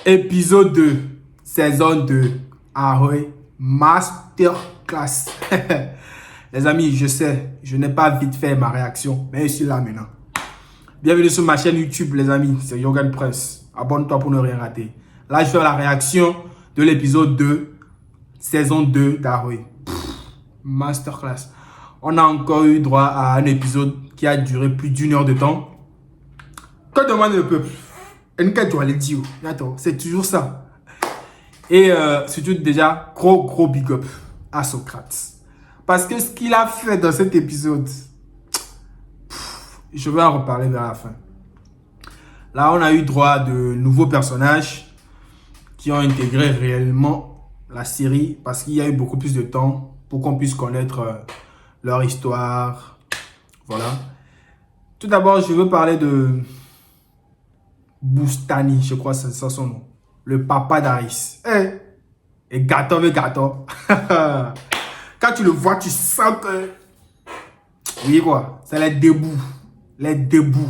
Épisode 2, saison 2. Ah oui, masterclass. Les amis, je sais, je n'ai pas vite fait ma réaction, mais je suis là maintenant. Bienvenue sur ma chaîne YouTube, les amis, c'est Yogan Press. Abonne-toi pour ne rien rater. Là, je fais la réaction de l'épisode 2, saison 2 d'Ahoy. Masterclass. On a encore eu droit à un épisode qui a duré plus d'1 heure de temps. Que demande le peuple? C'est toujours ça. Et surtout déjà, gros big up à Socrate. Parce que ce qu'il a fait dans cet épisode, je vais en reparler vers la fin. Là, on a eu droit à de nouveaux personnages qui ont intégré réellement la série parce qu'il y a eu beaucoup plus de temps pour qu'on puisse connaître leur histoire. Voilà. Tout d'abord, je veux parler de Boustani, je crois que c'est ça son nom. Le papa d'Aris. Et gâteau avec gâteau. Quand tu le vois, tu sens que... Oui, quoi. C'est les debout. Les debout.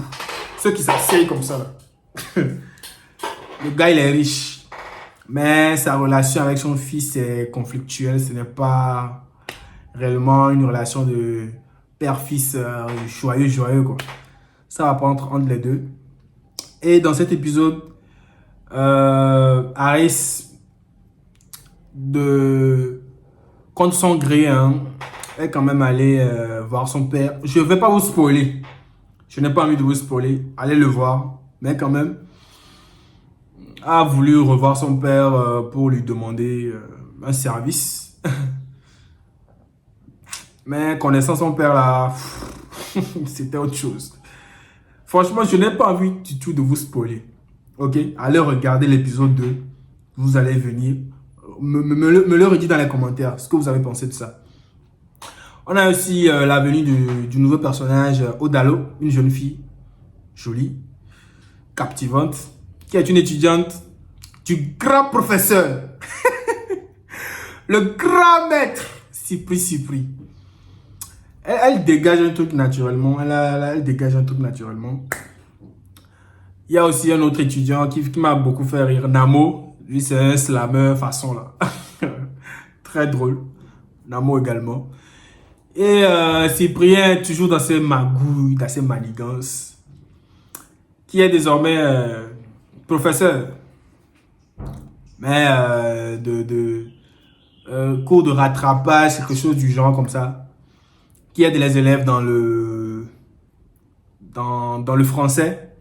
Ceux qui s'asseyent comme ça, là. Le gars, il est riche. Mais sa relation avec son fils est conflictuelle. Ce n'est pas réellement une relation de père-fils joyeux, quoi. Ça va pas entre les deux. Et dans cet épisode, Aris, contre son gré, est quand même allé voir son père. Je ne vais pas vous spoiler. Je n'ai pas envie de vous spoiler. Allez le voir. Mais quand même, a voulu revoir son père pour lui demander un service. Mais connaissant son père là, c'était autre chose. Franchement, je n'ai pas envie du tout de vous spoiler. Ok? Allez regarder l'épisode 2. Vous allez venir. Me le redire dans les commentaires ce que vous avez pensé de ça. On a aussi la venue du nouveau personnage, Odalo, une jeune fille jolie, captivante, qui est une étudiante du grand professeur, le grand maître, Cypri. Elle dégage un truc naturellement. Elle dégage un truc naturellement. Il y a aussi un autre étudiant qui m'a beaucoup fait rire, Namo. Lui, c'est un slammer façon là. Très drôle. Namo également. Et Cyprien, toujours dans ses magouilles, dans ses manigances, qui est désormais professeur. Mais cours de rattrapage, quelque chose du genre comme ça. Qui aide les élèves dans le français.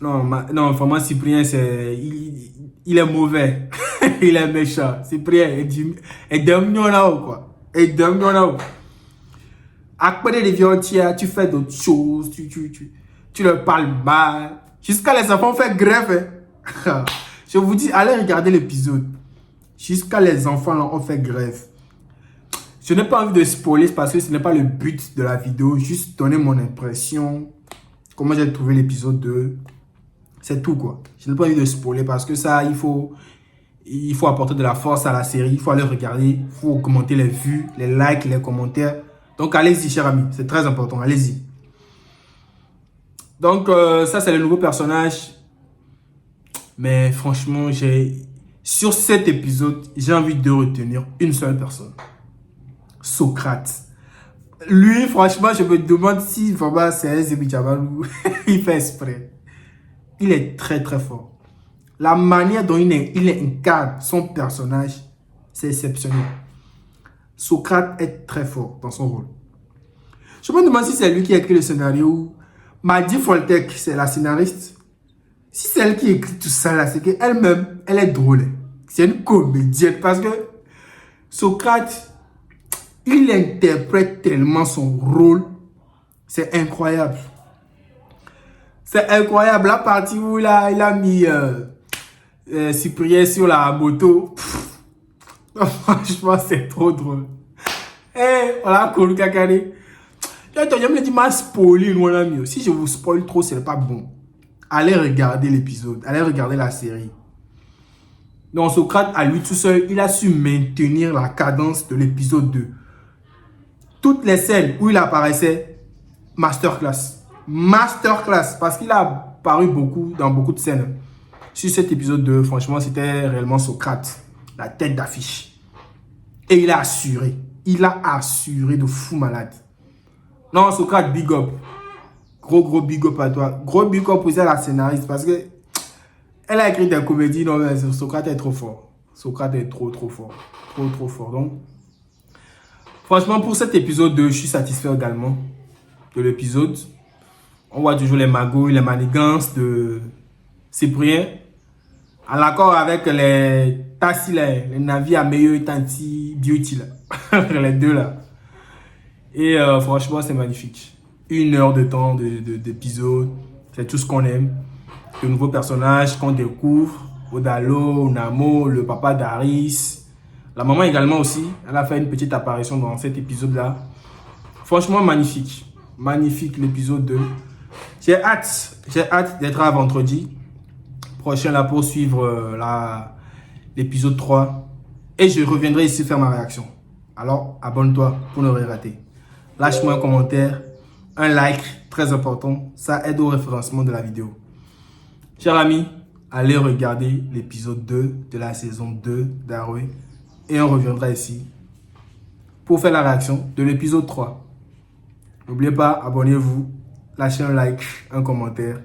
Non, vraiment, Cyprien, il est mauvais. Il est méchant. Cyprien, il est mignon là-haut, quoi. Il est mignon là-haut. Après les viandiers, tu fais d'autres choses. Tu leur parles mal. Jusqu'à les enfants font grève. Je vous dis, allez regarder l'épisode. Jusqu'à les enfants là, ont fait grève. Je n'ai pas envie de spoiler parce que ce n'est pas le but de la vidéo. Juste donner mon impression. Comment j'ai trouvé l'épisode 2. C'est tout, quoi. Je n'ai pas envie de spoiler parce que ça, il faut apporter de la force à la série. Il faut aller regarder. Il faut augmenter les vues, les likes, les commentaires. Donc, allez-y, chers amis. C'est très important. Allez-y. Donc, ça, c'est le nouveau personnage. Mais franchement, sur cet épisode, j'ai envie de retenir une seule personne. Socrate. Lui, franchement, je me demande si vraiment c'est un Zébidjabalou. Il fait exprès. Il est très fort. La manière dont il incarne son personnage, c'est exceptionnel. Socrate est très fort dans son rôle. Je me demande si c'est lui qui a écrit le scénario. Madi Foltek, c'est la scénariste. Si c'est elle qui écrit tout ça là, c'est qu'elle-même, elle est drôle. C'est une comédienne parce que Socrate, il interprète tellement son rôle. C'est incroyable. C'est incroyable. La partie où il a mis Cyprien sur la moto. Franchement, c'est trop drôle. Et voilà, Kourou Kakane. Je me dis, ma spoiler, mon ami. Si je vous spoil trop, ce n'est pas bon. Allez regarder l'épisode. Allez regarder la série. Donc, Socrate, à lui tout seul, il a su maintenir la cadence de l'épisode 2. Toutes les scènes où il apparaissait, masterclass. Masterclass, parce qu'il a apparu dans beaucoup de scènes. sur cet épisode 2, franchement, c'était réellement Socrate, la tête d'affiche. Et il a assuré. Il a assuré de fou malade. Non, Socrate, big up. Gros big up à toi. Gros big up aussi à la scénariste parce que elle a écrit des comédies. Non, mais Socrate est trop fort. Socrate est trop fort. Trop fort. Donc, franchement, pour cet épisode 2, je suis satisfait également de l'épisode. On voit toujours les magouilles, les manigances de Cyprien. En accord avec les tassis, les navires à meilleur tanti beauty là. Les deux là. Et franchement, c'est magnifique. 1 heure de temps d'épisode. C'est tout ce qu'on aime. De nouveaux personnages qu'on découvre. Odalo, Namo, le papa d'Aris. La maman également aussi. Elle a fait une petite apparition dans cet épisode-là. Franchement, magnifique. Magnifique l'épisode 2. J'ai hâte d'être à vendredi prochain là pour suivre l'épisode 3. Et je reviendrai ici faire ma réaction. Alors, abonne-toi pour ne rien rater. Lâche-moi un commentaire, un like, très important. Ça aide au référencement de la vidéo. Chers amis, allez regarder l'épisode 2 de la saison 2 d'Haroué. Et on reviendra ici pour faire la réaction de l'épisode 3. N'oubliez pas, abonnez-vous, lâchez un like, un commentaire.